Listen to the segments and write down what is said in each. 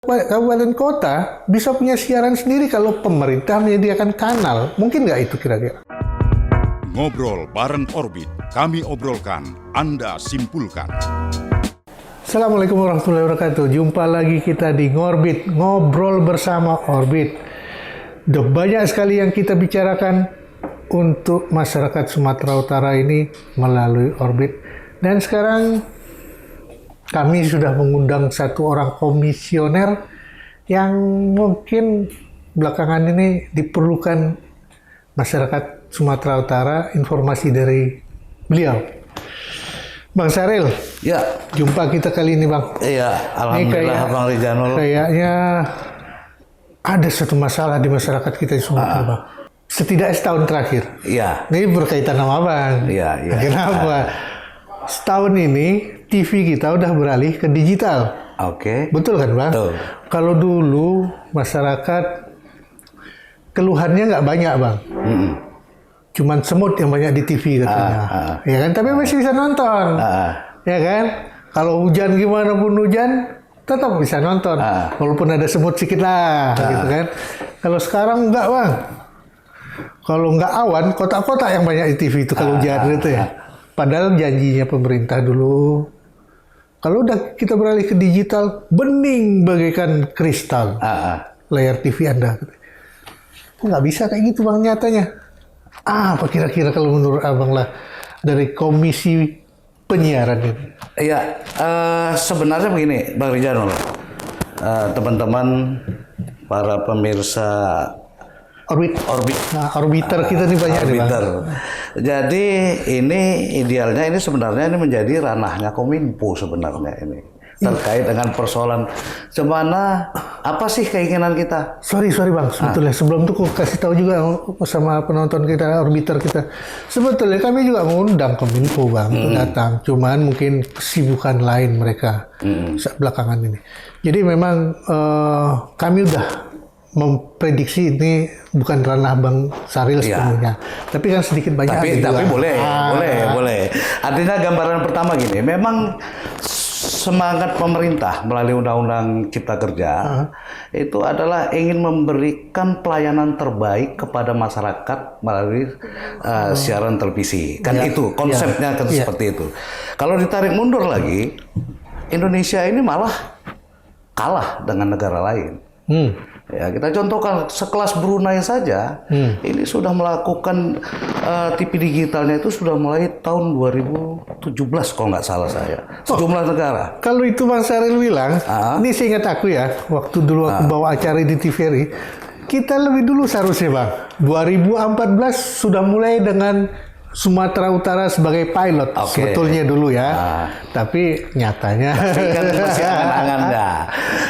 Kabupaten kota bisa punya siaran sendiri kalau pemerintah menyediakan kanal. Mungkin nggak itu kira-kira? Ngobrol bareng Orbit. Kami obrolkan, Anda simpulkan. Assalamualaikum warahmatullahi wabarakatuh. Jumpa lagi kita di Ngorbit, ngobrol bersama Orbit. Udah banyak sekali yang kita bicarakan untuk masyarakat Sumatera Utara ini melalui Orbit. Dan sekarang kami sudah mengundang satu orang komisioner yang mungkin belakangan ini diperlukan masyarakat Sumatera Utara informasi dari beliau. Bang Syaril, ya, jumpa kita kali ini Bang. Iya, alhamdulillah Bang Rizanul. Kayaknya ada satu masalah di masyarakat kita di Sumatera Bang. Setidaknya setahun terakhir. Iya. Ini berkaitan sama Bang. Iya. Kenapa? Setahun ini TV kita udah beralih ke digital. Oke. Betul kan Bang? Betul. Kalau dulu masyarakat keluhannya nggak banyak Bang. Cuman semut yang banyak di TV katanya. Ya kan? Tapi masih bisa nonton. Ya kan? Kalau hujan gimana pun hujan, tetap bisa nonton. Walaupun ada semut sedikit lah. Gitu kan? Kalau sekarang nggak Bang. Kalau nggak awan, kotak-kotak yang banyak di TV itu kalau hujan gitu ya. Padahal janjinya pemerintah dulu, kalau udah kita beralih ke digital, bening bagaikan kristal layar TV Anda. Kok nggak bisa kayak gitu Bang nyatanya? Apa kira-kira kalau menurut Abang lah dari Komisi Penyiaran ini? Iya, sebenarnya begini Bang Rizanul, teman-teman para pemirsa Orbit. Nah, orbiter kita nih banyak nih Bang. Jadi ini idealnya ini sebenarnya ini menjadi ranahnya Kominfo sebenarnya ini. Terkait dengan persoalan semana apa sih keinginan kita? Sorry Bang, sebetulnya sebelum itu aku kasih tahu juga sama penonton kita, orbiter kita. Sebetulnya kami juga mengundang Kominfo Bang untuk datang, cuman mungkin kesibukan lain mereka belakangan ini. Jadi memang kami udah memprediksi ini bukan ranah Bang Syaril sepenuhnya, tapi kan sedikit banyak. Tapi boleh. Artinya gambaran pertama gini, memang semangat pemerintah melalui Undang-Undang Cipta Kerja itu adalah ingin memberikan pelayanan terbaik kepada masyarakat melalui siaran televisi. Kan itu konsepnya seperti itu. Kalau ditarik mundur lagi, Indonesia ini malah kalah dengan negara lain. Ya, kita contohkan sekelas Brunei saja, ini sudah melakukan TV digitalnya itu sudah mulai tahun 2017 kalau nggak salah saya. Sejumlah negara. Kalau itu Bang Syaril bilang, ini seingat aku ya, waktu dulu aku bawa acara di TVRI, kita lebih dulu seharusnya Bang. 2014 sudah mulai dengan Sumatera Utara sebagai pilot sebetulnya dulu ya, tapi nyatanya kan masih angan-angan dah.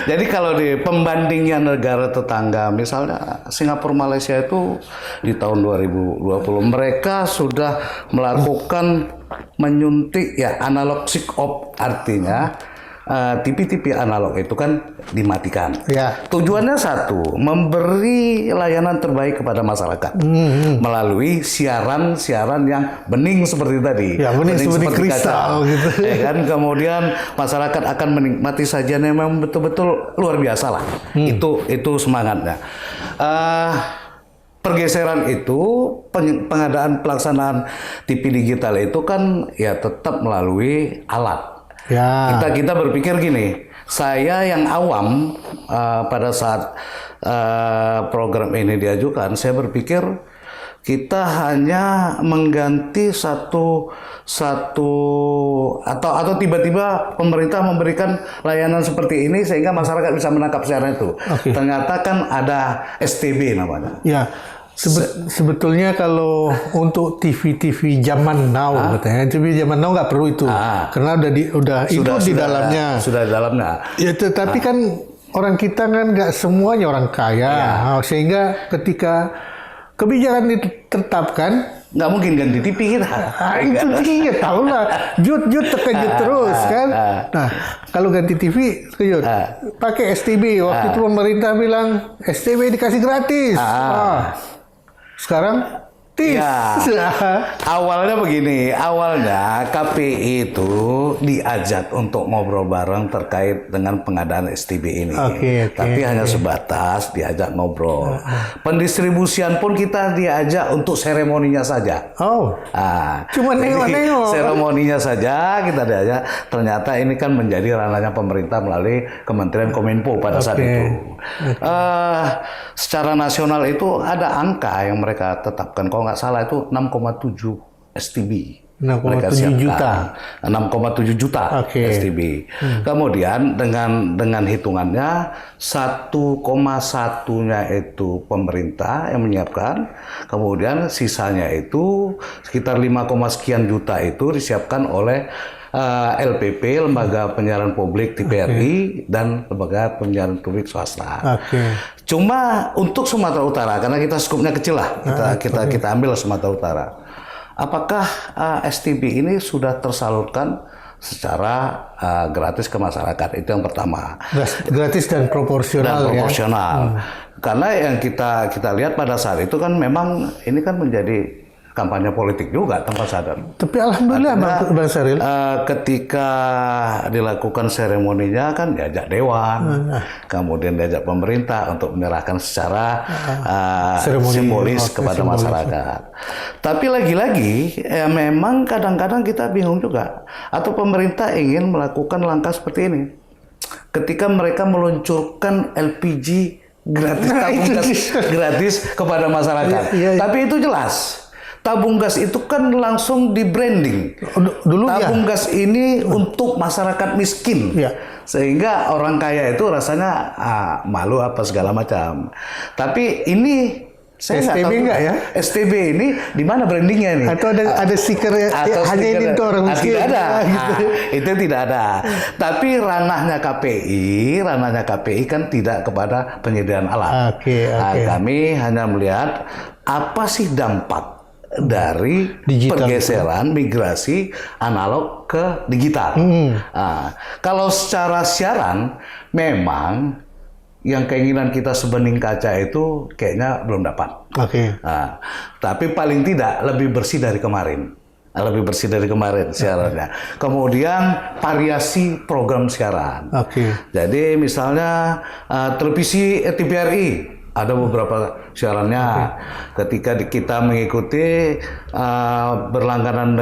Jadi kalau di pembandingnya negara tetangga, misalnya Singapura, Malaysia itu di tahun 2020 mereka sudah melakukan menyuntik ya analog switch off, artinya TV-TV analog itu kan dimatikan. Ya. Tujuannya satu, memberi layanan terbaik kepada masyarakat melalui siaran-siaran yang bening seperti tadi. Ya, bening seperti kristal gitu. Ya kan, kemudian masyarakat akan menikmati sajian yang memang betul-betul luar biasa lah. Itu semangatnya. Pergeseran itu, pengadaan pelaksanaan TV digital itu kan ya tetap melalui alat. Ya. Kita berpikir gini, saya yang awam pada saat program ini diajukan, saya berpikir kita hanya mengganti satu atau tiba-tiba pemerintah memberikan layanan seperti ini sehingga masyarakat bisa menangkap siaran itu. Ternyata kan ada STB namanya. Ya. Sebetulnya kalau untuk TV zaman now katanya, TV zaman now nggak perlu itu, karena sudah di dalamnya. Sudah di dalamnya. Ya, tetapi kan orang kita kan nggak semuanya orang kaya, sehingga ketika kebijakan ditetapkan, nggak mungkin ganti TV kita. Itu dia tahu lah, jut terkejut terus kan. Nah, kalau ganti TV terkejut, pakai STB. Waktu itu pemerintah bilang STB dikasih gratis. Sekarang tis. Awalnya begini, awalnya KPI itu diajak untuk ngobrol bareng terkait dengan pengadaan STB ini. Tapi hanya sebatas diajak ngobrol. Pendistribusian pun kita diajak untuk seremoninya saja. Cuma nengok-nengok. Seremoninya saja kita diajak. Ternyata ini kan menjadi ranahnya pemerintah melalui Kementerian Kominfo pada saat itu. Secara nasional itu ada angka yang mereka tetapkan, kalau nggak salah itu 6,7 STB. 6,7 juta. 6,7 juta STB. Kemudian dengan hitungannya 1,1-nya itu pemerintah yang menyiapkan, kemudian sisanya itu sekitar 5, sekian juta itu disiapkan oleh LPP, Lembaga Penyiaran Publik TVRI, dan Lembaga Penyiaran Publik Swasta. Cuma untuk Sumatera Utara, karena kita skupnya kecil lah, kita ambil Sumatera Utara. Apakah STB ini sudah tersalurkan secara gratis ke masyarakat? Itu yang pertama. Gratis dan proporsional. Karena yang kita lihat pada saat itu kan memang ini kan menjadi kampanye politik juga tanpa sadar. Tapi alhamdulillah Bang Syaril, ketika dilakukan seremoninya kan diajak dewan, kemudian diajak pemerintah untuk menyerahkan secara simbolis kepada masyarakat. Tapi lagi-lagi memang kadang-kadang kita bingung juga, atau pemerintah ingin melakukan langkah seperti ini. Ketika mereka meluncurkan LPG gratis, tabung gas gratis kepada masyarakat. Tapi itu jelas. Tabung gas itu kan langsung di branding. Dulu tabung gas ini untuk masyarakat miskin. Sehingga orang kaya itu rasanya malu apa segala macam. Tapi ini saya STB enggak ya? STB ini di mana brandingnya nih? Atau ada stiker hanya ini untuk orang miskin? Tidak ada. Itu tidak ada. Tapi ranahnya KPI kan tidak kepada penyediaan alat. Kami hanya melihat apa sih dampak dari pergeseran migrasi analog ke digital. Kalau secara siaran memang yang keinginan kita sebening kaca itu kayaknya belum dapat. Tapi paling tidak lebih bersih dari kemarin. Siarannya. Kemudian variasi program siaran. Jadi misalnya televisi TVRI ada beberapa siarannya. Ketika kita mengikuti berlangganan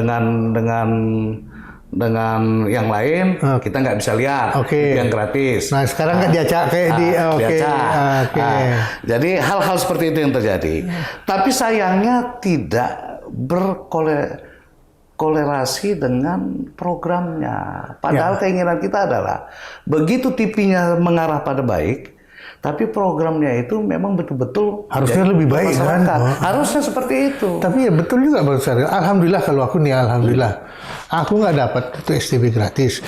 dengan yang lain, kita nggak bisa lihat yang gratis. Nah sekarang kan diacak kayak jadi hal-hal seperti itu yang terjadi. Tapi sayangnya tidak berkolerasi dengan programnya. Padahal keinginan kita adalah begitu TV-nya mengarah pada baik, tapi programnya itu memang betul-betul harusnya lebih baik kan? Harusnya seperti itu. Tapi ya betul juga Bang Syaril. Alhamdulillah kalau aku nih, alhamdulillah. Aku nggak dapat itu STB gratis.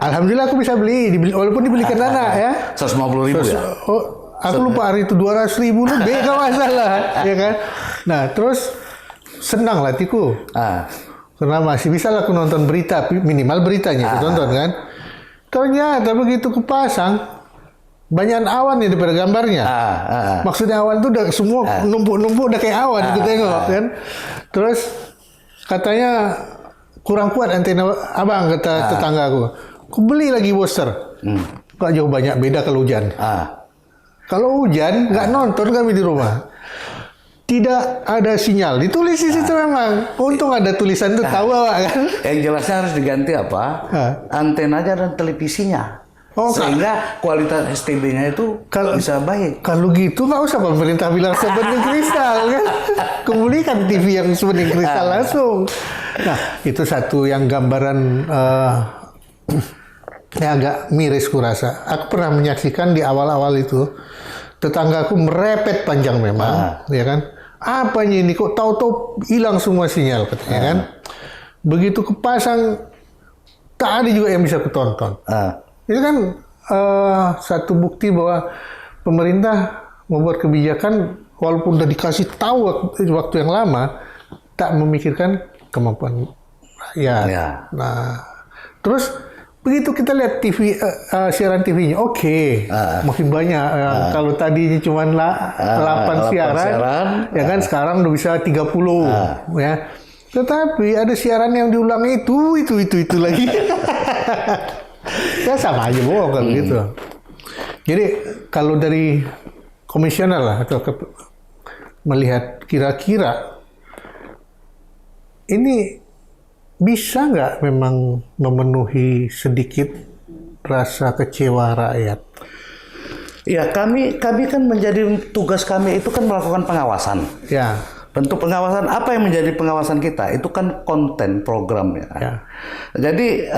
Alhamdulillah aku bisa beli walaupun dibelikan anak ya. 150.000 ya? Aku lupa hari itu 200.000 lebih kalau masalah, ya kan? Nah terus senang lah hatiku. Karena masih bisa lah aku nonton berita, minimal beritanya aku tonton kan. Ternyata begitu kupasang, banyak awan nih daripada gambarnya. Maksudnya awan itu udah semua numpuk-numpuk udah kayak awan itu tengok kan. Terus katanya kurang kuat antena abang, kata tetangga aku. Aku beli lagi booster. Kok jauh banyak beda kalau hujan. Kalau hujan nggak nonton kami di rumah. Tidak ada sinyal. Ditulis di situ memang. Untung ada tulisan itu tahu kan. Yang jelasnya harus diganti apa? Antenanya dan televisinya. Sehingga kualitas STB-nya itu bisa baik. Kalau gitu nggak usah pemerintah bilang sebening kristal kan. Kembalikan TV yang sebening kristal langsung. Nah itu satu yang gambaran yang agak miris kurasa. Aku pernah menyaksikan di awal-awal itu tetanggaku merepet panjang memang, ya kan? Apanya ini kok tahu-tahu hilang semua sinyal katanya kan? Begitu kepasang tak ada juga yang bisa kutonton. Itu kan satu bukti bahwa pemerintah membuat kebijakan walaupun udah dikasih tahu waktu yang lama, tak memikirkan kemampuan rakyat. Nah, terus begitu kita lihat TV siaran TV-nya, makin banyak. Kalau tadinya cuma 8 siaran, ya kan sekarang udah bisa 30 ya. Tetapi ada siaran yang diulang itu lagi. Ya sama aja bohong kalau gitu. Jadi kalau dari komisioner lah atau melihat kira-kira ini bisa nggak memang memenuhi sedikit rasa kecewa rakyat? Ya, kami kan menjadi tugas kami itu kan melakukan pengawasan. Ya. Bentuk pengawasan apa yang menjadi pengawasan kita? Itu kan konten programnya. Ya. Jadi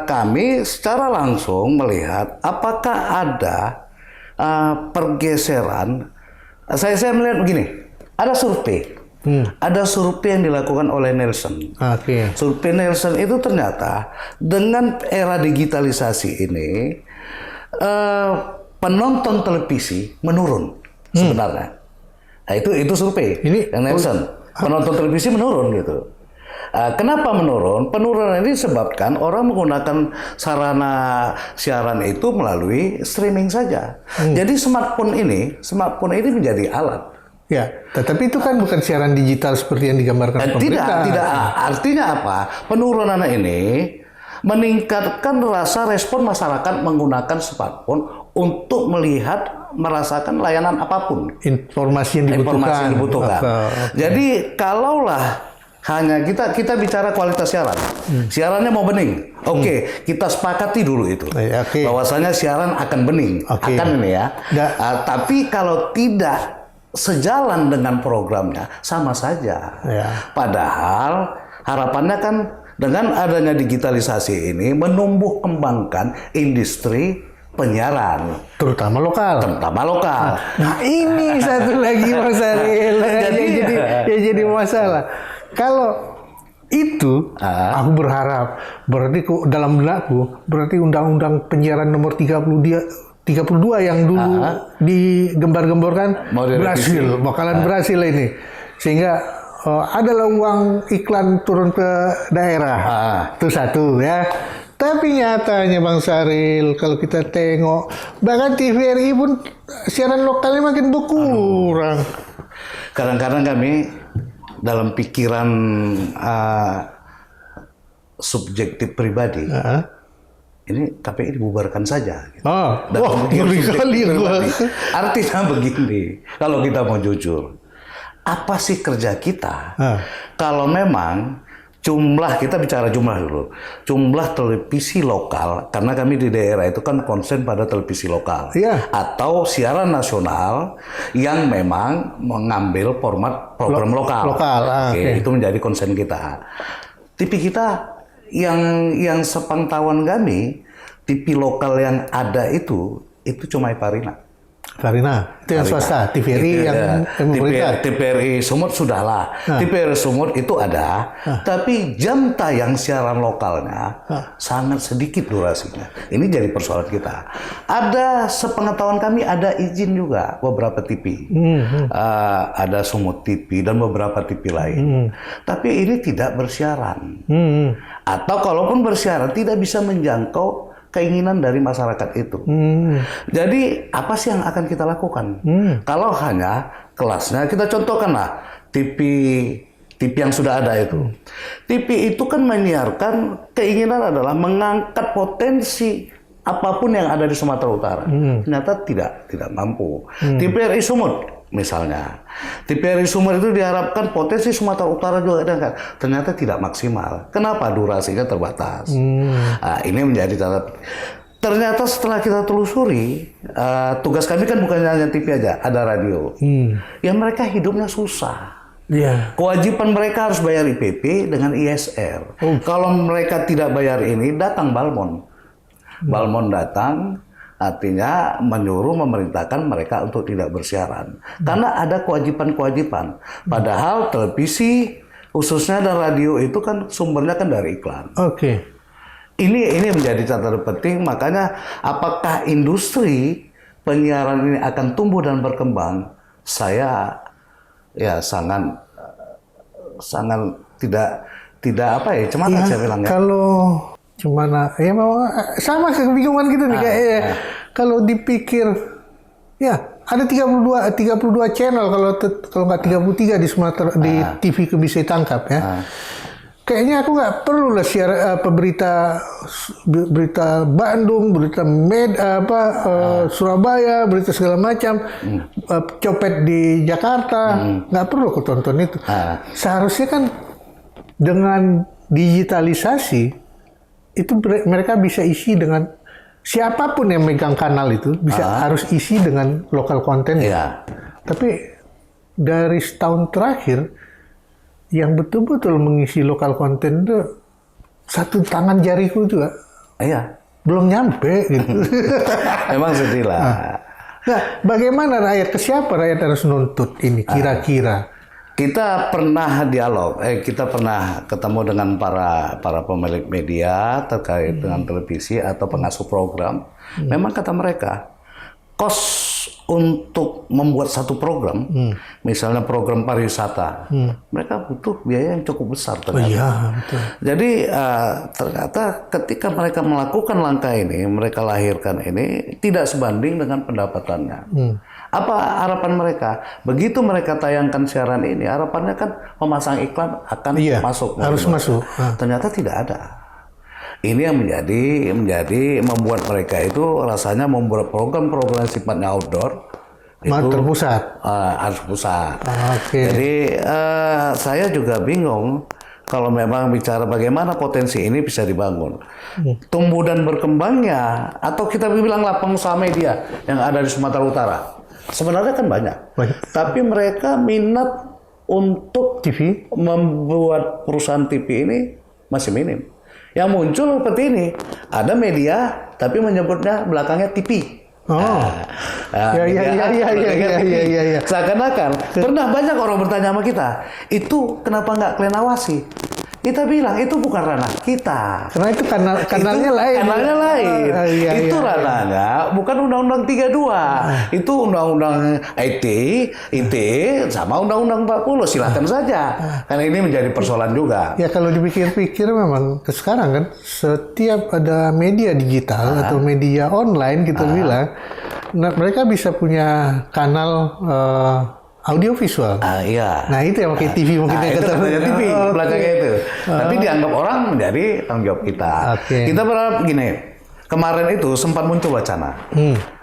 kami secara langsung melihat apakah ada pergeseran. Saya melihat begini, ada survei. Ada survei yang dilakukan oleh Nielsen. Survei Nielsen itu ternyata dengan era digitalisasi ini penonton televisi menurun sebenarnya. Nah, itu survei yang Nielsen. Penonton televisi menurun gitu. Kenapa menurun? Penurunan ini disebabkan orang menggunakan sarana siaran itu melalui streaming saja. Jadi smartphone ini menjadi alat. Ya, tetapi itu kan bukan siaran digital seperti yang digambarkan pemerintah. Tidak. Artinya apa? Penurunan ini meningkatkan rasa respon masyarakat menggunakan smartphone untuk merasakan layanan apapun. Informasi yang dibutuhkan. Jadi kalaulah hanya kita bicara kualitas siaran. Siarannya mau bening. Kita sepakati dulu itu. Bahwasanya siaran akan bening. Akan ini ya. Tapi kalau tidak sejalan dengan programnya, sama saja. Padahal harapannya kan dengan adanya digitalisasi ini menumbuh kembangkan industri penyiaran, terutama lokal. Nah ini satu lagi Mas Ariel yang jadi masalah. Kalau itu, aku berharap berarti dalam benakku berarti Undang-Undang Penyiaran Nomor 32 yang dulu digembar-gemborkan bakalan berhasil ini, sehingga adalah uang iklan turun ke daerah. Itu satu ya. Tapi nyatanya Bang Saril, kalau kita tengok, bahkan TVRI pun siaran lokalnya makin berkurang. Kadang-kadang kami dalam pikiran subjektif pribadi, ini KPI dibubarkan saja. Gitu. Ngeri kali gua. Artinya begini, kalau kita mau jujur, apa sih kerja kita? Kalau memang kita bicara jumlah dulu. Jumlah televisi lokal, karena kami di daerah itu kan konsen pada televisi lokal. Atau siaran nasional yang memang mengambil format program lokal. Itu menjadi konsen kita. TV kita yang sepengetahuan kami, TV lokal yang ada itu cuma Iparina. Itu yang swasta, TVRI yang pemerintah. TVRI Sumut sudahlah. TVRI Sumut itu ada, tapi jam tayang siaran lokalnya sangat sedikit durasinya. Ini jadi persoalan kita. Ada sepengetahuan kami ada izin juga beberapa TV. Ada Sumut TV dan beberapa TV lain. Tapi ini tidak bersiaran. Atau kalaupun bersiaran tidak bisa menjangkau keinginan dari masyarakat itu. Jadi apa sih yang akan kita lakukan? Kalau hanya kelasnya, kita contohkanlah TV yang sudah ada itu. TV itu kan menyiarkan keinginan adalah mengangkat potensi apapun yang ada di Sumatera Utara. Ternyata tidak mampu. TVRI Sumut misalnya. TVRI Sumut itu diharapkan potensi Sumatera Utara juga ada, ternyata tidak maksimal. Kenapa? Durasinya terbatas. Ini menjadi catatan. Ternyata setelah kita telusuri, tugas kami kan bukan hanya TV aja, ada radio. Ya mereka hidupnya susah. Kewajiban mereka harus bayar IPP dengan ISR. Kalau mereka tidak bayar ini, datang Balmon. Balmon datang, artinya menyuruh memerintahkan mereka untuk tidak bersiaran. Karena ada kewajiban-kewajiban. Padahal televisi, khususnya dan radio itu kan sumbernya kan dari iklan. Ini menjadi catatan penting. Makanya apakah industri penyiaran ini akan tumbuh dan berkembang? Saya ya sangat tidak apa ya, cemana saya bilang ya. Kalau Cuman ya memang sama kebingungan gitu nih kayak kalau dipikir ya ada 32 channel kalau nggak 33 di Sumatera di TV bisa ditangkap ya. Kayaknya aku nggak perlu lah berita Bandung, berita Surabaya, berita segala macam, copet di Jakarta, nggak perlu aku tonton itu. Seharusnya kan dengan digitalisasi itu mereka bisa isi dengan siapapun yang megang kanal itu harus isi dengan lokal konten. Tapi dari setahun terakhir yang betul-betul mengisi lokal konten itu satu tangan jariku juga. Belum nyampe gitu. Memang sedih lah. Nah, bagaimana siapa rakyat harus nuntut ini kira-kira? Kita pernah dialog, kita pernah ketemu dengan para pemilik media terkait dengan televisi atau pengasuh program. Memang kata mereka, kos untuk membuat satu program, misalnya program pariwisata, mereka butuh biaya yang cukup besar ternyata. Betul. Jadi ternyata ketika mereka melakukan langkah ini, mereka lahirkan ini tidak sebanding dengan pendapatannya. Apa harapan mereka? Begitu mereka tayangkan siaran ini, harapannya kan memasang iklan akan masuk. Harus masuk. Ternyata tidak ada. Ini yang menjadi membuat mereka itu rasanya membuat program-program sifatnya outdoor itu terpusat. Harus pusat. Okay. Jadi saya juga bingung kalau memang bicara bagaimana potensi ini bisa dibangun. Tumbuh dan berkembangnya atau kita bilanglah pengusaha media yang ada di Sumatera Utara. Sebenarnya kan banyak. Tapi mereka minat untuk TV membuat perusahaan TV ini masih minim. Yang muncul seperti ini, ada media tapi menyebutnya belakangnya TV. Iya. Seakan-akan pernah banyak orang bertanya sama kita, itu kenapa nggak kalian awasi? Kita bilang itu bukan ranah kita. Karena itu kanalnya lain. Kanalnya lain. Itu ranahnya bukan Undang-Undang 32. Itu Undang-Undang ITE sama Undang-Undang 40. Silakan saja. Karena ini menjadi persoalan juga. Ya kalau dipikir-pikir memang sekarang kan setiap ada media digital atau media online kita bilang, mereka bisa punya kanal audiovisual. Iya. Nah itu yang pakai TV mungkin yang itu katanya TV belakangnya itu. Tapi dianggap orang menjadi tanggung jawab kita. Kita berharap gini, kemarin itu sempat muncul wacana.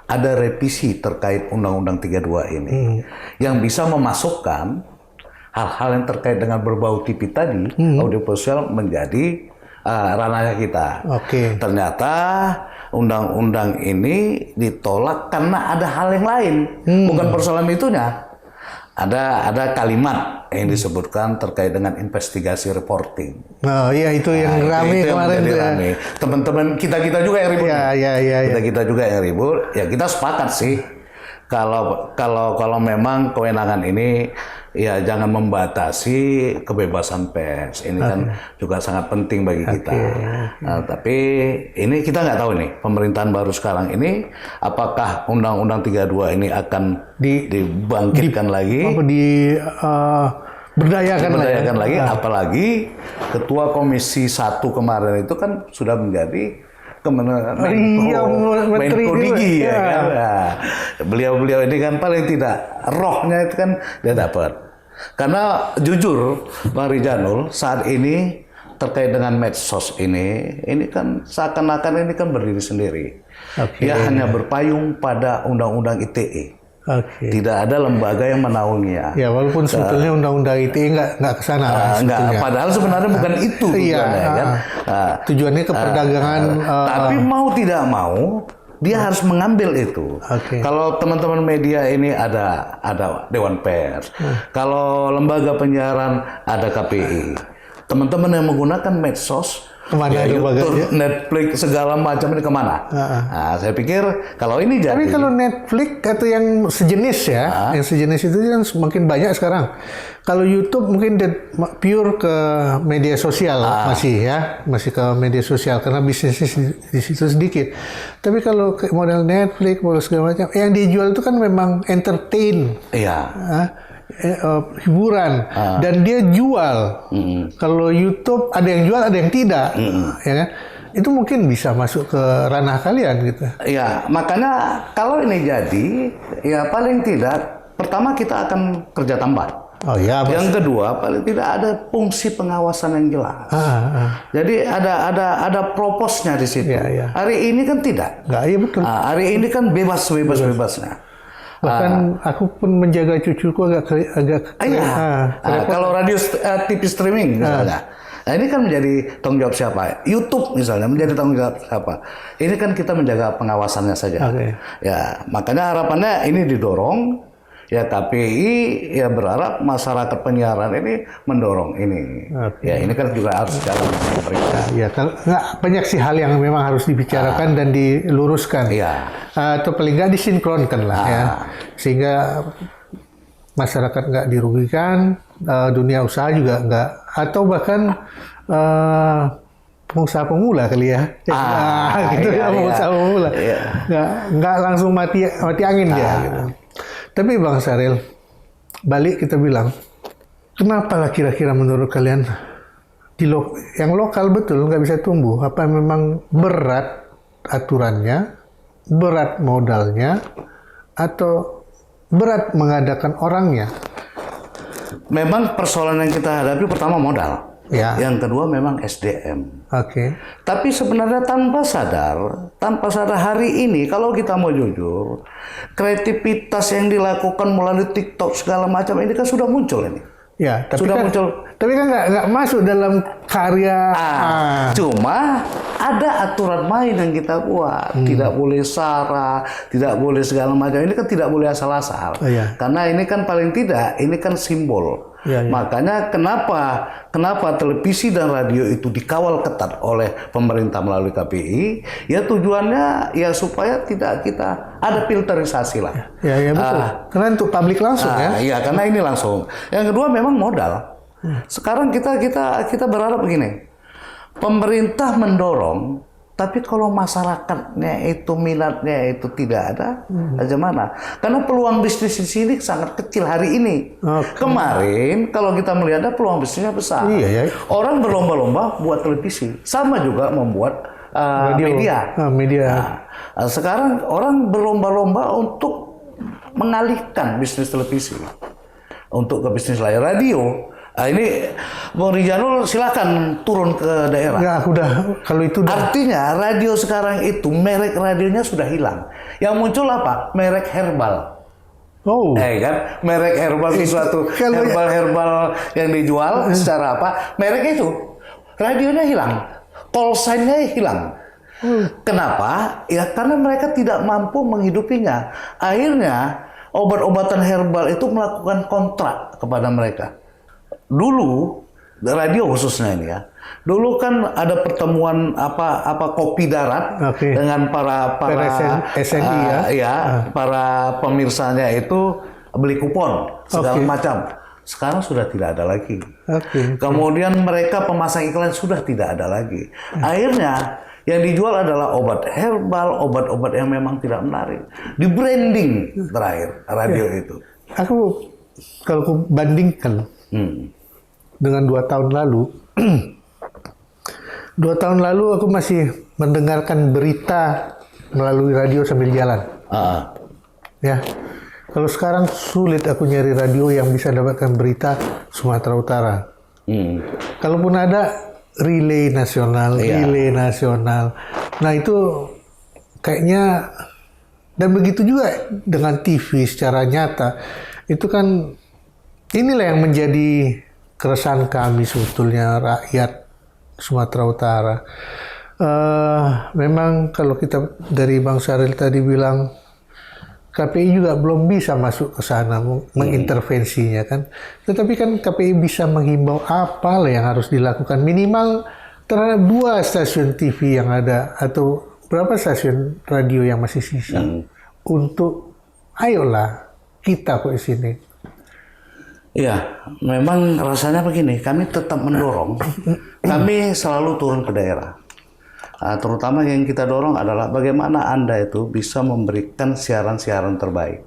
Ada revisi terkait Undang-Undang 32 ini yang bisa memasukkan hal-hal yang terkait dengan berbau TV tadi, audiovisual menjadi ranahnya kita. Ternyata undang-undang ini ditolak karena ada hal yang lain, bukan persoalan itunya. Ada kalimat yang disebutkan terkait dengan investigasi reporting. Oh iya itu yang ramai kemarin tuh. Teman-teman kita juga yang ribut. Kita juga yang ribut. Ya kita sepakat sih. Kalau memang kewenangan ini ya jangan membatasi kebebasan pers. Ini kan juga sangat penting bagi kita. Nah, tapi ini kita nggak tahu nih pemerintahan baru sekarang ini apakah Undang-Undang 32 ini akan dibangkitkan lagi, berdayakan lagi. Apalagi Ketua Komisi 1 kemarin itu kan sudah menjadi Menko Digi ya kan. Nah, beliau ini kan paling tidak rohnya itu kan dia dapat. Karena jujur Bang Rizanul saat ini terkait dengan medsos ini kan seakan-akan ini kan berdiri sendiri. Dia hanya berpayung pada Undang-Undang ITE. Tidak ada lembaga yang menaunginya. Ya walaupun sebetulnya Undang-Undang ITE nggak kesana. Padahal sebenarnya bukan itu tujuannya kan. Tujuannya ke perdagangan. Tapi mau tidak mau dia harus mengambil itu. Kalau teman-teman media ini ada Dewan Pers. Kalau lembaga penyiaran ada KPI. Teman-teman yang menggunakan medsos kemana YouTube, Netflix segala macam ini kemana? Nah, saya pikir kalau ini jadi. Tapi kalau Netflix atau yang sejenis ya, yang sejenis itu kan semakin banyak sekarang. Kalau YouTube mungkin pure ke media sosial masih ke media sosial karena bisnisnya di situ sedikit. Tapi kalau model Netflix, model segala macam, yang dijual itu kan memang entertain. Hiburan dan dia jual. Kalau YouTube ada yang jual ada yang tidak, ya kan? itu mungkin bisa masuk ke ranah kalian gitu. Ya, makanya kalau ini jadi, ya paling tidak, pertama kita akan kerja tambah. Oh ya. Yang kedua, paling tidak ada fungsi pengawasan yang jelas. Jadi ada proposnya di situ. Ya. Hari ini kan tidak. Nggak, iya betul. Hari ini kan bebasnya. Bahkan aku pun menjaga cucuku agak Kalau radio TV streaming misalnya. Nah, ini kan menjadi tanggung jawab siapa? YouTube misalnya menjadi tanggung jawab siapa? Ini kan kita menjaga pengawasannya saja. Ya, makanya harapannya ini didorong. Ya KPI ya berharap masyarakat penyiaran ini mendorong ini. Ya ini kan juga harus jalan mereka. Ya kalau nggak banyak sih hal yang memang harus dibicarakan dan diluruskan. Iya. Atau paling nggak disinkronkan lah ya, sehingga masyarakat nggak dirugikan, dunia usaha juga nggak, atau bahkan pengusaha pemula kali ya, gitu ya, pengusaha pemula, nggak langsung mati angin dia. Gitu. Tapi Bang Syaril, balik kita bilang, kenapa lah kira-kira menurut kalian yang lokal betul nggak bisa tumbuh? Apa memang berat aturannya, berat modalnya, atau berat mengadakan orangnya? Memang persoalan yang kita hadapi pertama modal. Ya. Yang kedua memang SDM. Tapi sebenarnya tanpa sadar hari ini kalau kita mau jujur, kreativitas yang dilakukan melalui TikTok segala macam ini kan sudah muncul ini. Ya, tapi sudah kan, muncul. Tapi kan nggak masuk dalam karya. Cuma ada aturan main yang kita buat. Tidak boleh sara, tidak boleh segala macam. Ini kan tidak boleh asal-asal. Karena ini kan paling tidak, ini kan simbol. Makanya kenapa televisi dan radio itu dikawal ketat oleh pemerintah melalui KPI? Ya tujuannya ya supaya tidak kita ada filterisasi lah. Ya betul. Karena untuk publik langsung ya. Iya, karena ini langsung. Yang kedua memang modal. Sekarang kita berharap begini. Pemerintah mendorong, tapi kalau masyarakatnya itu minatnya itu tidak ada, bagaimana? Karena peluang bisnis di sini sangat kecil hari ini. Kemarin kalau kita melihat peluang bisnisnya besar. Orang berlomba-lomba buat televisi, sama juga membuat media. Nah, sekarang orang berlomba-lomba untuk mengalihkan bisnis televisi untuk ke bisnis layar radio. Nah, ini Bang Rizanul silakan turun ke daerah. Ya, kalau itu artinya radio sekarang itu merek radionya sudah hilang. Yang muncul apa? Merek herbal. Kan? Merek herbal itu suatu herbal yang dijual secara apa? Merek itu radionya hilang, call sign-nya hilang. Kenapa? Ya karena mereka tidak mampu menghidupinya. Akhirnya obat-obatan herbal itu melakukan kontrak kepada mereka. Dulu radio khususnya ini ya. Dulu kan ada pertemuan apa kopi darat dengan para SNI para pemirsanya itu beli kupon segala macam. Sekarang sudah tidak ada lagi. Kemudian mereka pemasang iklan sudah tidak ada lagi. Akhirnya yang dijual adalah obat herbal, obat-obat yang memang tidak menarik. Di branding terakhir radio itu. Kalau aku bandingkan dengan 2 tahun lalu, 2 tahun lalu aku masih mendengarkan berita melalui radio sambil jalan. Ya, kalau sekarang sulit aku nyari radio yang bisa dapatkan berita Sumatera Utara. Kalaupun ada relay nasional. Nah itu kayaknya, dan begitu juga dengan TV secara nyata. Itu kan inilah yang menjadi keresahan kami sebetulnya rakyat Sumatera Utara. Memang kalau kita dari Bang Syaril tadi bilang KPI juga belum bisa masuk ke sana mengintervensinya kan. Tetapi kan KPI bisa menghimbau apa lah yang harus dilakukan minimal terhadap 2 stasiun TV yang ada atau berapa stasiun radio yang masih sisa untuk ayolah kita kok di sini. Iya, memang rasanya begini, kami tetap mendorong, kami selalu turun ke daerah. Terutama yang kita dorong adalah bagaimana Anda itu bisa memberikan siaran-siaran terbaik.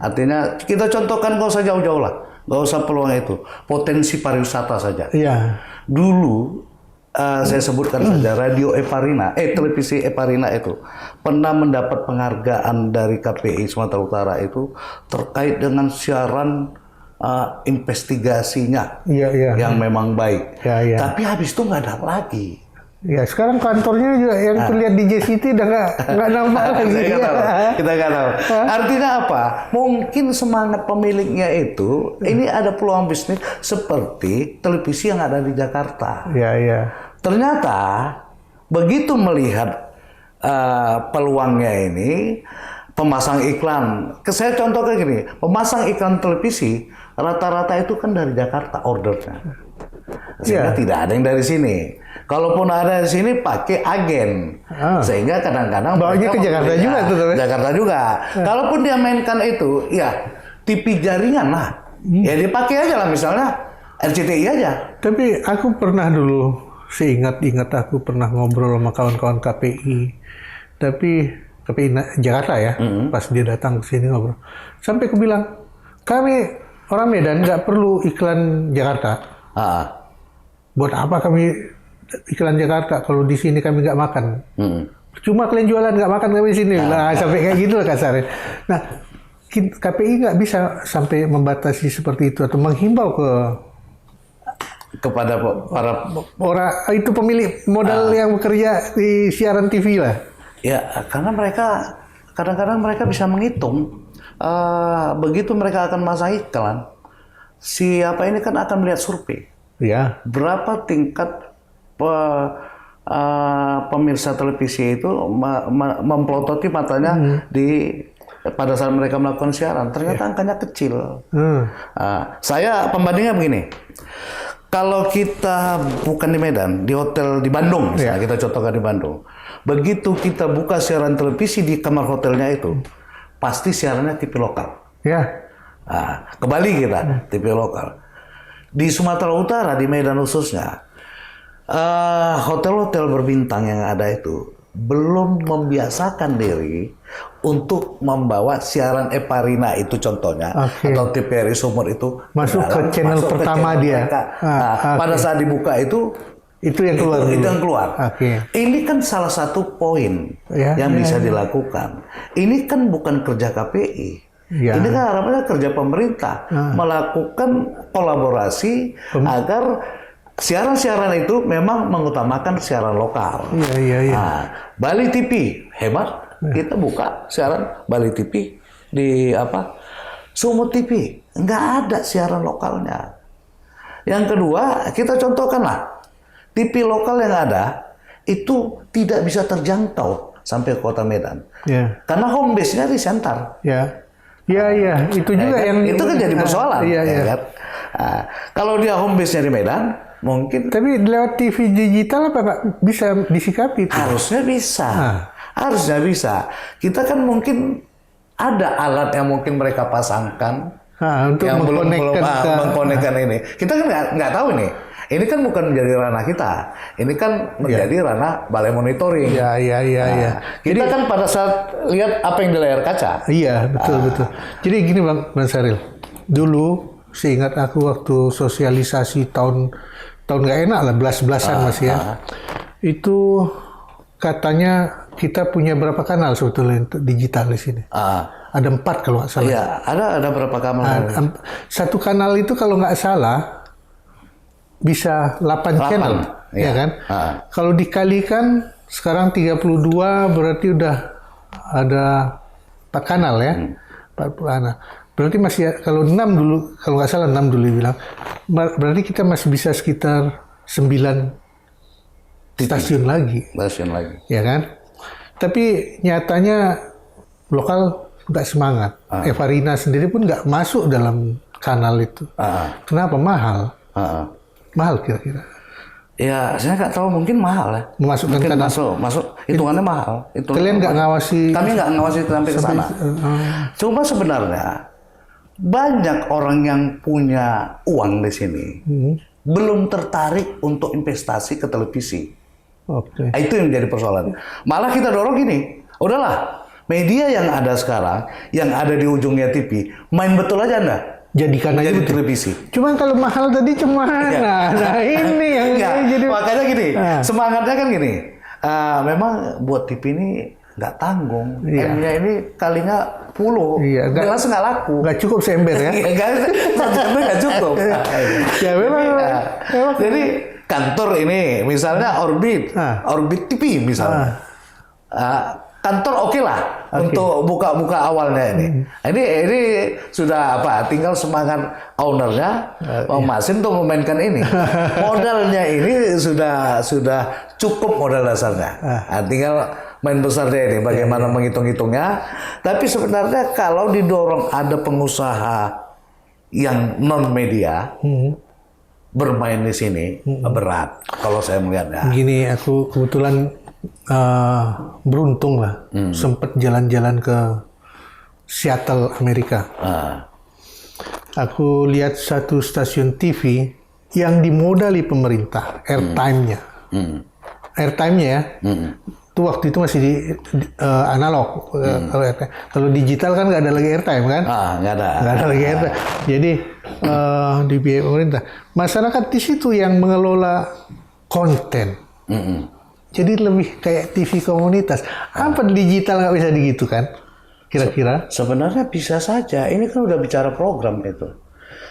Artinya kita contohkan, nggak usah jauh-jauh lah, nggak usah peluang itu, potensi pariwisata saja. Dulu saya sebutkan saja Radio Eparina, televisi Eparina itu pernah mendapat penghargaan dari KPI Sumatera Utara itu terkait dengan siaran investigasinya yang memang baik. Tapi habis itu nggak ada lagi. Ya, sekarang kantornya juga yang terlihat di JCT udah nggak nampak lagi. Kita nggak tahu. Artinya apa? Mungkin semangat pemiliknya itu ini ada peluang bisnis seperti televisi yang ada di Jakarta. Ternyata begitu melihat peluangnya ini, pemasang iklan. Saya contohnya gini, pemasang iklan televisi rata-rata itu kan dari Jakarta ordernya. Sehingga tidak ada yang dari sini. Kalaupun ada di sini pakai agen, sehingga kadang-kadang bawanya ke Jakarta juga tuh. Jakarta juga. Kalaupun dia mainkan itu, ya TV jaringan lah. Ya dipakai aja lah misalnya RCTI aja. Tapi aku pernah dulu, seingat-ingat aku pernah ngobrol sama kawan-kawan KPI. Tapi KPI Jakarta ya, pas dia datang ke sini ngobrol. Sampai aku bilang, kami orang Medan nggak perlu iklan Jakarta. Buat apa kami iklan Jakarta kalau di sini kami nggak makan? Cuma kalian jualan nggak makan kami di sini. Lah sampai kayak gitu lah kasarnya. Nah, KPI nggak bisa sampai membatasi seperti itu atau menghimbau kepada para orang itu pemilik modal yang bekerja di siaran TV lah. Ya, karena mereka kadang-kadang mereka bisa menghitung begitu mereka akan masang iklan. Siapa ini kan akan melihat survei. Berapa tingkat pemirsa televisi itu memplototi matanya pada saat mereka melakukan siaran. Ternyata angkanya kecil. Saya pembandingnya begini. Kalau kita bukan di Medan, di hotel di Bandung, misalnya kita contohkan di Bandung. Begitu kita buka siaran televisi di kamar hotelnya itu, pasti siarannya TV lokal. Ke Bali kita, TV lokal. Di Sumatera Utara, di Medan khususnya, hotel-hotel berbintang yang ada itu belum membiasakan diri untuk membawa siaran Eparina itu contohnya, atau TVRI Sumur itu masuk ke channel pertama dia. Pada saat dibuka itu yang keluar. Itu yang keluar. Ini kan salah satu poin yang bisa dilakukan. Ini kan bukan kerja KPI. Ini kan harapannya kerja pemerintah melakukan kolaborasi agar siaran-siaran itu memang mengutamakan siaran lokal. Bali TV hebat, kita buka siaran Bali TV di Sumut TV, nggak ada siaran lokalnya. Yang kedua, kita contohkanlah TV lokal yang ada itu tidak bisa terjangkau sampai ke Kota Medan, karena home base-nya di Sentar. Itu juga yang itu kan jadi persoalan. Kan? Kalau dia home base-nya di Medan, mungkin. Tapi lewat TV digital apa Pak bisa disikapi itu? Harusnya bisa. Harusnya bisa. Kita kan mungkin ada alat yang mungkin mereka pasangkan untuk yang belum mengkonekkan ini. Kita kan nggak tahu nih. Ini kan bukan menjadi ranah kita. Ini kan menjadi ranah balai monitoring. Kita kan pada saat lihat apa yang di layar kaca. Betul. Jadi gini Bang Saril. Dulu seingat aku waktu sosialisasi tahun nggak enak lah, belas-belasan masih ya. Itu katanya kita punya berapa kanal sebetulnya untuk digital di sini. Ada 4 kalau nggak salah. Ada berapa kanal? Satu kanal itu kalau nggak salah bisa 8 channel, ya kan? Kalau dikalikan sekarang 32 berarti udah ada 4 kanal ya. 40 kanal. Berarti masih kalau 6 dulu, kalau nggak salah 6 dulu bilang. Berarti kita masih bisa sekitar 9 stasiun lagi. Ya kan? Tapi nyatanya lokal nggak semangat. Eparina sendiri pun nggak masuk dalam kanal itu. Kenapa? Mahal. Mahal kira-kira. Ya, saya nggak tahu, mungkin mahal ya. Memasukkan kanal. Masuk, hitungannya mahal. Kalian nggak ngawasi? Kami nggak ngawasi sampai ke sana. Cuma sebenarnya banyak orang yang punya uang di sini belum tertarik untuk investasi ke televisi. Itu yang menjadi persoalan. Malah kita dorong gini, udahlah, media yang ada sekarang, yang ada di ujungnya TV, main betul aja Anda. jadikan aja Jadi betul. televisi. Cuman kalau mahal tadi cuman, nah ini yang Nggak, jadi makanya gini, Ah. semangatnya kan gini. Memang buat TV ini nggak tanggung. Iya. M-nya ini kalinya 10. Iya, Jelas nggak laku. nggak cukup seember ya. Nggak cukup. Ya memang. Jadi kantor ini, misalnya Orbit, Ah. Orbit TV misalnya. Kantor oke lah untuk buka-buka awalnya ini. Ini sudah apa? Tinggal semangat ownernya, Bang Masin untuk memainkan ini. Modalnya ini sudah cukup modal dasarnya. Nah, tinggal main besarnya ini, bagaimana menghitung-hitungnya. Tapi sebenarnya kalau didorong ada pengusaha yang non media bermain di sini berat. Kalau saya melihatnya. Gini, aku kebetulan beruntung lah, sempat jalan-jalan ke Seattle, Amerika. Aku lihat satu stasiun TV yang dimodali pemerintah, airtime-nya. Airtime-nya ya, itu waktu itu masih di analog. Kalau digital kan nggak ada lagi airtime kan? Nggak ada. Nggak ada lagi airtime. Jadi di biaya pemerintah. Masyarakat di situ yang mengelola konten. Jadi lebih kayak TV komunitas. Apa digital nggak bisa digitu kan? Kira-kira? Sebenarnya bisa saja. Ini kan udah bicara program itu.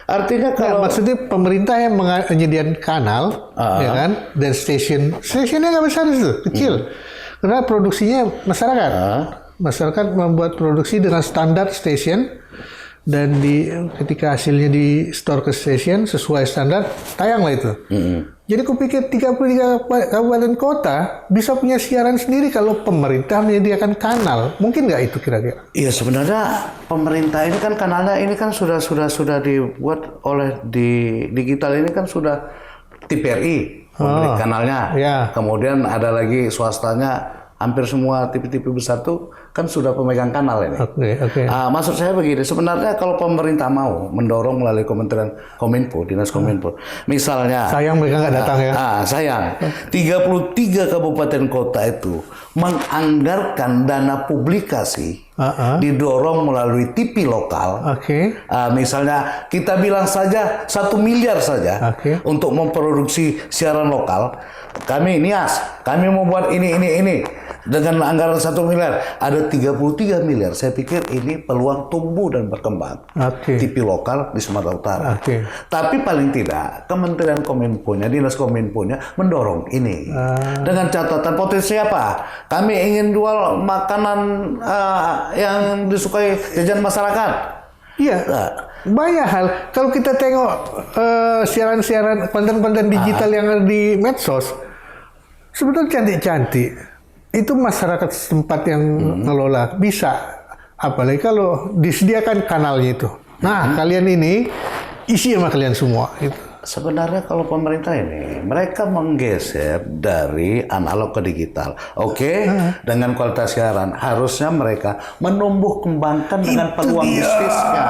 Artinya kalau Maksudnya pemerintah yang menyediakan kanal, ya kan? Dan stationnya nggak besar itu, kecil. Karena produksinya masyarakat. Masyarakat membuat produksi dengan standar station dan ketika hasilnya di store ke station sesuai standar, tayang lah itu. Jadi kupikir 33 kabupaten kota bisa punya siaran sendiri kalau pemerintah menyediakan kanal. Mungkin nggak itu kira-kira? iya sebenarnya pemerintah ini kan kanalnya ini kan sudah dibuat oleh di digital ini kan sudah TVRI pemilik kanalnya. Ya. Kemudian ada lagi swastanya, hampir semua TV-TV besar tuh kan sudah pemegang kanal ini. Oke. Maksud saya begini, sebenarnya kalau pemerintah mau mendorong melalui Kementerian Kominfo, Dinas Kominfo, misalnya Sayang mereka nggak datang ya. sayang. 33 kabupaten kota itu menganggarkan dana publikasi didorong melalui TV lokal. Oke. Misalnya kita bilang saja 1 miliar saja untuk memproduksi siaran lokal. Kami NIAS, kami mau buat ini. Dengan anggaran 1 miliar, ada 33 miliar. Saya pikir ini peluang tumbuh dan berkembang. TV lokal di Sumatera Utara. Tapi paling tidak, Kementerian Kominfo-nya, Dinas Kominfo-nya mendorong ini. Dengan catatan potensi apa? Kami ingin jual makanan yang disukai jajan masyarakat. Iya, banyak hal. Kalau kita tengok siaran-siaran konten-konten digital yang ada di medsos, sebetulnya cantik-cantik. Itu masyarakat setempat yang ngelola bisa. Apalagi kalau disediakan kanalnya itu. Nah, kalian ini isi sama kalian semua. Gitu. Sebenarnya kalau pemerintah ini, mereka menggeser dari analog ke digital. Dengan kualitas siaran, harusnya mereka menumbuh kembangkan dengan peluang bisnisnya.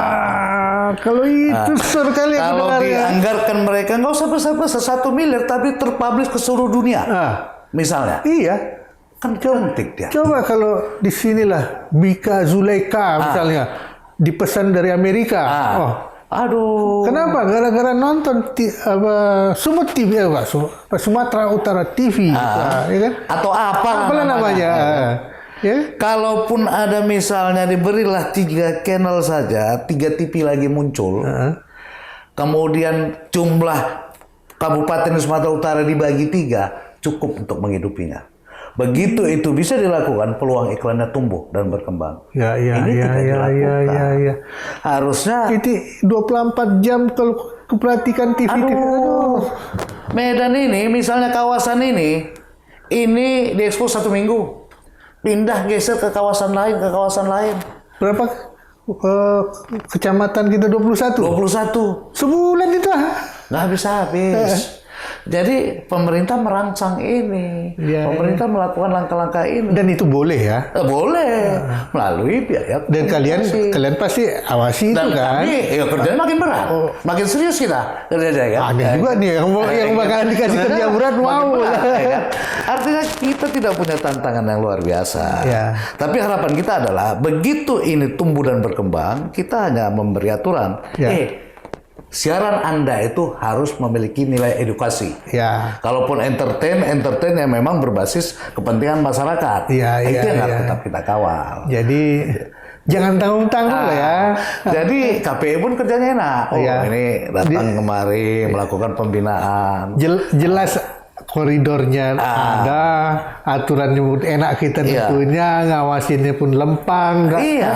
Kalau itu sur kali kalau dianggarkan mereka, nggak usah besar-besar 1 miliar, tapi terpublish ke seluruh dunia. Misalnya. Iya. Kan cantik dia. Coba kalau di sinilah Bika Zuleka misalnya dipesan dari Amerika. Aduh. Kenapa? Gara-gara nonton Sumut TV Sumatera Utara TV, ya kan? Atau apa namanya? Ya? Kalaupun ada misalnya diberilah 3 channel saja, 3 TV lagi muncul. Kemudian jumlah kabupaten di Sumatera Utara dibagi 3, cukup untuk menghidupinya. Begitu itu bisa dilakukan, peluang iklannya tumbuh dan berkembang. Ini tidak dilakukan. Harusnya itu 24 jam kalau kuperhatikan TV. Aduh. Medan ini, misalnya kawasan ini diekspos 1 minggu. Pindah geser ke kawasan lain. Berapa kecamatan kita? 21. 21. Sebulan itu Nggak habis. Jadi pemerintah merangsang ini, Ya, pemerintah melakukan langkah-langkah ini. Dan itu boleh ya. Boleh melalui biaya. Dan kalian pasti awasi itu Dan kan. kami, ya kerjanya makin berat, makin serius kita kerjanya kan. Ada juga nih yang bakalan dikasih kerja berat mau. Ya kan? Artinya kita tidak punya tantangan yang luar biasa. Ya. Tapi harapan kita adalah begitu ini tumbuh dan berkembang, kita hanya memberi aturan. Ya. Siaran Anda itu harus memiliki nilai edukasi. Ya. Kalaupun entertain yang memang berbasis kepentingan masyarakat. Iya, Itu iya, yang iya. tetap kita kawal. Jadi jangan tanggung-tanggung lah ya. Jadi KPI pun kerjanya enak. Oh, Iya. ini datang kemari melakukan pembinaan. Jelas koridornya ada, aturannya pun enak kita Iya. tentunya, ngawasinnya pun lempang. nggak- Iya,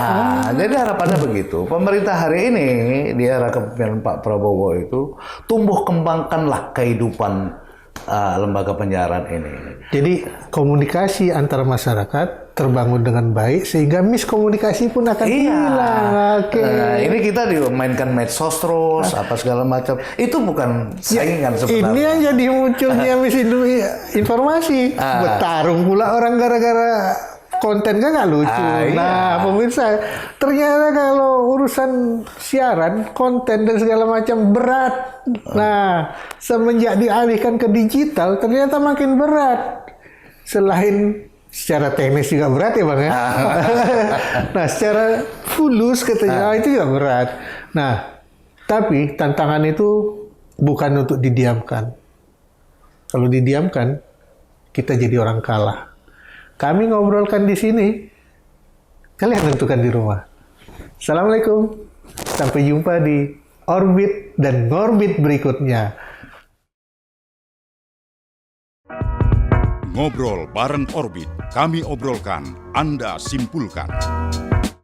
jadi harapannya begitu. Pemerintah hari ini di era kepemimpinan Pak Prabowo itu tumbuh kembangkanlah kehidupan lembaga penyiaran ini. Jadi komunikasi antara masyarakat terbangun dengan baik sehingga miskomunikasi pun akan hilang. Oke. Nah, ini kita dimainkan medsos terus, apa segala macam. Itu bukan saingan Ini sebenarnya. yang jadi munculnya misinformasi. Bertarung pula orang gara-gara konten kan nggak lucu. Iya. Nah, pemirsa, ternyata kalau urusan siaran, konten dan segala macam berat. Nah, semenjak dialihkan ke digital, ternyata makin berat. Selain secara teknis juga berat ya bang ya. Nah, secara fulus katanya itu juga berat. Nah, tapi tantangan itu bukan untuk didiamkan. Kalau didiamkan, kita jadi orang kalah. Kami ngobrolkan di sini, kalian tentukan di rumah. Assalamualaikum, sampai jumpa di Orbit dan Ngorbit berikutnya. Ngobrol bareng Orbit, kami obrolkan, Anda simpulkan.